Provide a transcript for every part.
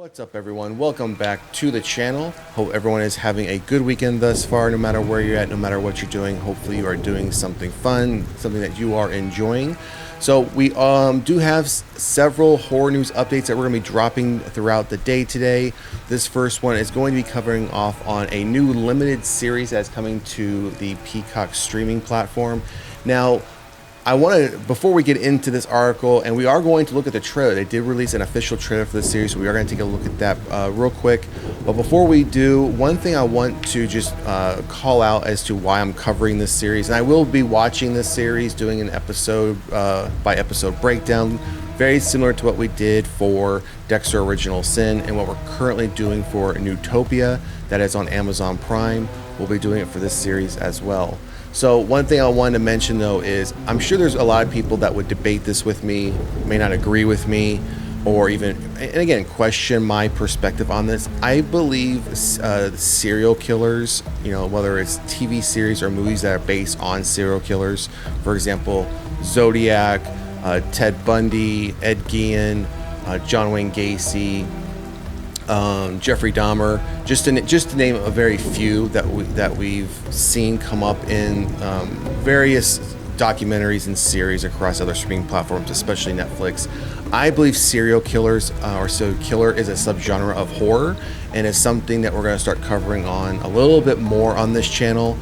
What's up, everyone? Welcome back to the channel. Hope everyone is having a good weekend thus far, no matter where you're at, no matter what you're doing. Hopefully you are doing something fun, something that you are enjoying. So we do have several horror news updates that we're going to be dropping throughout the day today. This first one is going to be covering off on a new limited series that's coming to the Peacock streaming platform. Now, I want to, before we get into this article, and we are going to look at the trailer. They did release an official trailer for this series, so we are going to take a look at that real quick. But before we do, one thing I want to just call out as to why I'm covering this series, and I will be watching this series, doing an episode by episode breakdown, very similar to what we did for Dexter Original Sin and what we're currently doing for Newtopia, that is on Amazon Prime. We'll be doing it for this series as well. So one thing I wanted to mention though is I'm sure there's a lot of people that would debate this with me, may not agree with me, or even, and again, question my perspective on this. I believe serial killers, you know, whether it's TV series or movies that are based on serial killers, for example, Zodiac, Ted Bundy, Ed Gein, John Wayne Gacy, Jeffrey Dahmer, just to name a very few that we've seen come up in various documentaries and series across other streaming platforms, especially Netflix. I believe serial killers or serial killer is a subgenre of horror, and is something that we're going to start covering on a little bit more on this channel.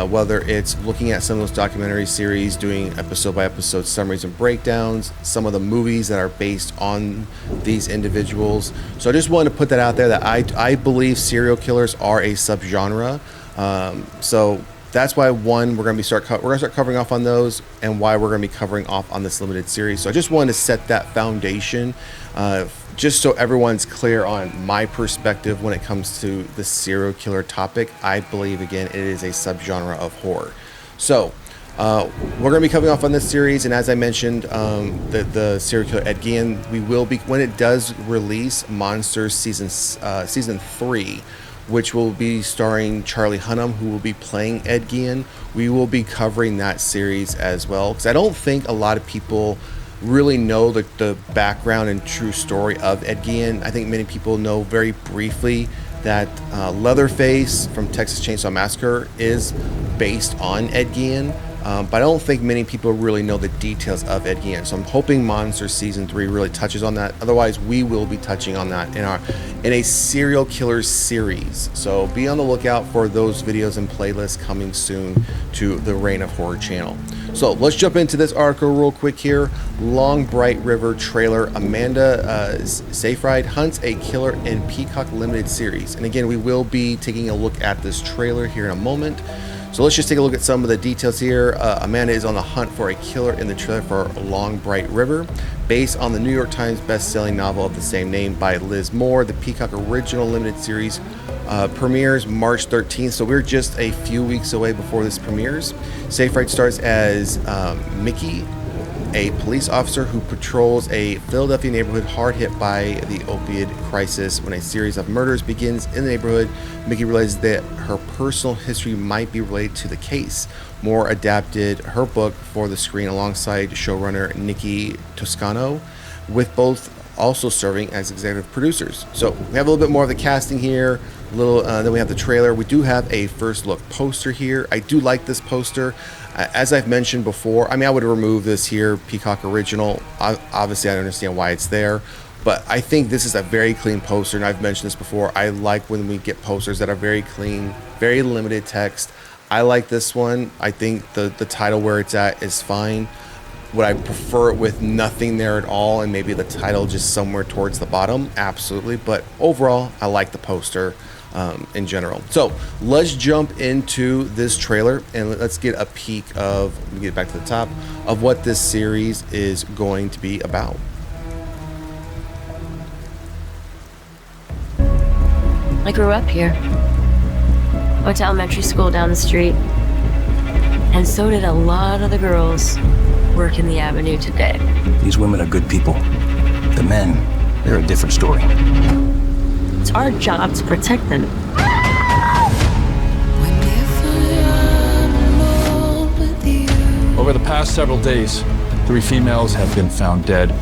Whether it's looking at some of those documentary series, doing episode by episode summaries and breakdowns, some of the movies that are based on these individuals. So I just wanted to put that out there that I believe serial killers are a subgenre. So that's why we're going to start covering off on those, and why we're going to be covering off on this limited series. So I just wanted to set that foundation, just so everyone's clear on my perspective when it comes to the serial killer topic. I believe, again, it is a subgenre of horror. So we're going to be coming off on this series, and as I mentioned, the serial killer Ed Gein, we will be, when it does release, Monsters season 3, which will be starring Charlie Hunnam, who will be playing Ed Gein. We will be covering that series as well, because I don't think a lot of people really know the background and true story of Ed Gein. I think many people know very briefly that Leatherface from Texas Chainsaw Massacre is based on Ed Gein, but I don't think many people really know the details of Ed Gein. So I'm hoping Monsters Season 3 really touches on that. Otherwise, we will be touching on that in a serial killer series. So be on the lookout for those videos and playlists coming soon to the Reign of Horror channel. So let's jump into this article real quick here. Long Bright River trailer. Amanda Seyfried hunts a killer in Peacock limited series. And again, we will be taking a look at this trailer here in a moment. So let's just take a look at some of the details here. Amanda is on the hunt for a killer in the trailer for Long Bright River, based on the New York Times best-selling novel of the same name by Liz Moore. The Peacock original limited series premieres March 13th, so we're just a few weeks away before this premieres. Seyfried stars as Mickey, a police officer who patrols a Philadelphia neighborhood hard hit by the opioid crisis. When a series of murders begins in the neighborhood, Mickey realizes that her personal history might be related to the case. Moore adapted her book for the screen alongside showrunner Nikki Toscano, with both also serving as executive producers. So we have a little bit more of the casting here. Then we have the trailer. We do have a first look poster here. I do like this poster. As I've mentioned before, I mean, I would remove this here, Peacock original. Obviously, I understand why it's there, but I think this is a very clean poster, and I've mentioned this before. I like when we get posters that are very clean, very limited text. I like this one. I think the title where it's at is fine. Would I prefer it with nothing there at all and maybe the title just somewhere towards the bottom? Absolutely. But overall, I like the poster in general. So let's jump into this trailer and let's get a peek of, let me get back to the top, of what this series is going to be about. I grew up here. Went to elementary school down the street. And so did a lot of the girls working the avenue today. These women are good people. The men, they're a different story. It's our job to protect them. Over the past several days, 3 females have been found dead.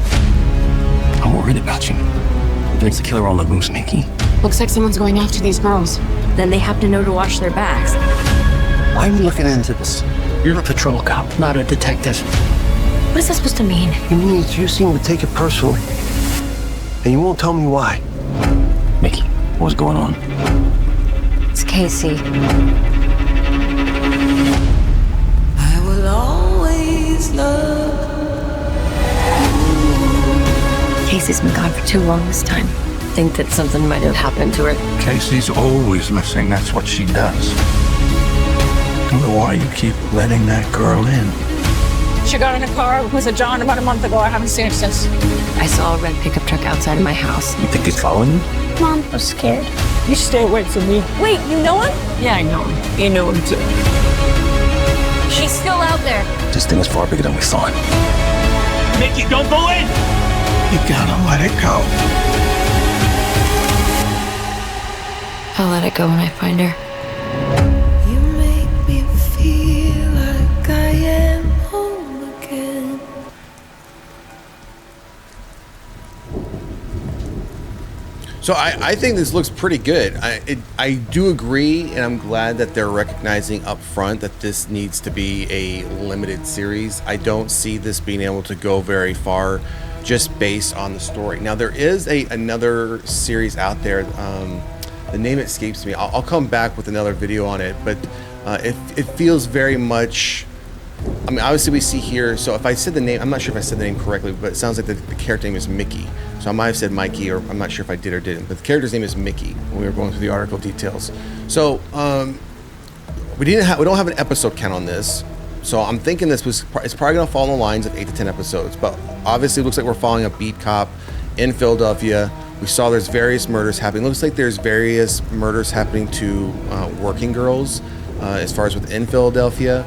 I'm worried about you. There's a killer on the loose, Mickey. Looks like someone's going after these girls. Then they have to know to watch their backs. Why are you looking into this? You're a patrol cop, not a detective. What is that supposed to mean? It means you seem to take it personally. And you won't tell me why. Mickey, what's going on? It's Casey. I will always love. Casey's been gone for too long this time. Think that something might have happened to her. Casey's always missing. That's what she does. I wonder why you keep letting that girl in. She got in a car with a John about a month ago. I haven't seen her since. I saw a red pickup truck outside of my house. You think he's following you? Mom, I'm scared. You stay away from me. Wait, you know him? Yeah, I know him. You know him too. She's still out there. This thing is far bigger than we thought. Mickey, don't go in! You gotta let it go. I'll let it go when I find her. You make me feel like I am home again. So I think this looks pretty good. I do agree, and I'm glad that they're recognizing up front that this needs to be a limited series. I don't see this being able to go very far just based on the story. Now, there is another series out there. The name escapes me. I'll come back with another video on it, but it feels very much... I mean, obviously we see here, so if I said the name, I'm not sure if I said the name correctly, but it sounds like the character name is Mickey. So I might have said Mikey, or I'm not sure if I did or didn't, but the character's name is Mickey when we were going through the article details. So we don't have an episode count on this, so I'm thinking it's probably going to fall in the lines of 8 to 10 episodes, but obviously it looks like we're following a beat cop in Philadelphia. We saw there's various murders happening. Looks like there's various murders happening to working girls as far as within Philadelphia.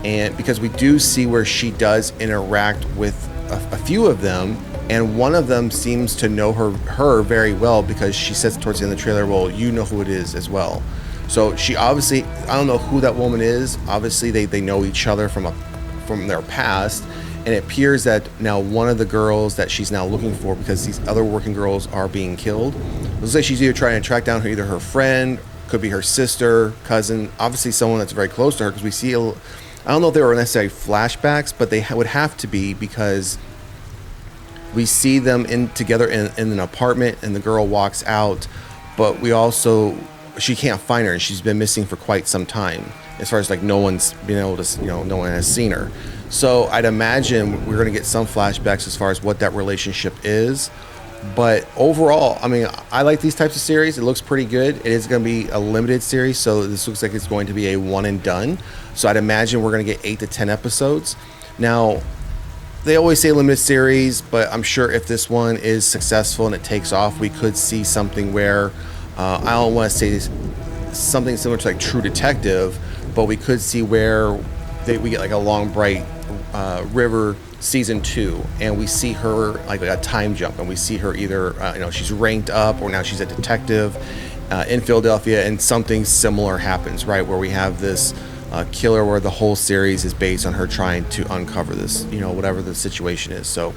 And because we do see where she does interact with a few of them, and one of them seems to know her very well, because she says towards the end of the trailer, well, you know who it is as well. So she obviously, I don't know who that woman is. Obviously they know each other from their past, and it appears that now one of the girls that she's now looking for, because these other working girls are being killed, looks like she's either trying to track down either her friend, could be her sister, cousin, obviously someone that's very close to her, because we see I don't know if they were necessarily flashbacks, but they would have to be, because we see them together in an apartment, and the girl walks out, but she can't find her, and she's been missing for quite some time, as far as like no one's been able to, no one has seen her. So I'd imagine we're going to get some flashbacks as far as what that relationship is. But overall, I mean, I like these types of series. It looks pretty good. It is going to be a limited series, so this looks like it's going to be a one and done. So I'd imagine we're going to get 8 to 10 episodes. Now, they always say limited series, but I'm sure if this one is successful and it takes off, we could see something where, I don't want to say something similar to like True Detective, but we could see where we get like a Long Bright River season 2, and we see her like a time jump, and we see her either she's ranked up, or now she's a detective in Philadelphia, and something similar happens, right, where we have this killer where the whole series is based on her trying to uncover this, whatever the situation is. So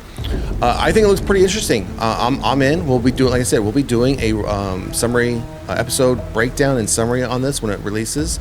I think it looks pretty interesting. I'm in. We'll be doing, like I said, we'll be doing a summary episode breakdown and summary on this when it releases.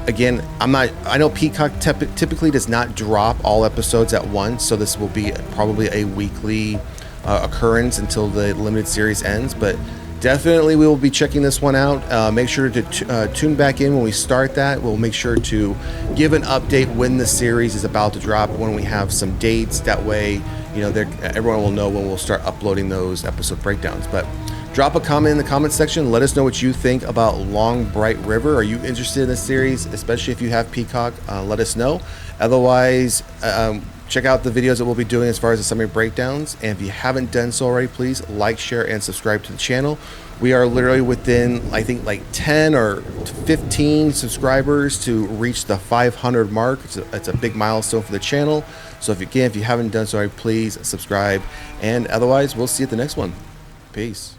Again, I know Peacock typically does not drop all episodes at once, so this will be probably a weekly occurrence until the limited series ends, but definitely we will be checking this one out. Make sure to tune back in when we start that. We'll make sure to give an update when the series is about to drop, when we have some dates. That way, everyone will know when we'll start uploading those episode breakdowns. But drop a comment in the comment section. Let us know what you think about Long Bright River. Are you interested in this series, especially if you have Peacock? Let us know. Otherwise, check out the videos that we'll be doing as far as the summary breakdowns. And if you haven't done so already, please like, share, and subscribe to the channel. We are literally within, I think, like 10 or 15 subscribers to reach the 500 mark. It's a big milestone for the channel. So if you haven't done so already, please subscribe. And otherwise, we'll see you at the next one. Peace.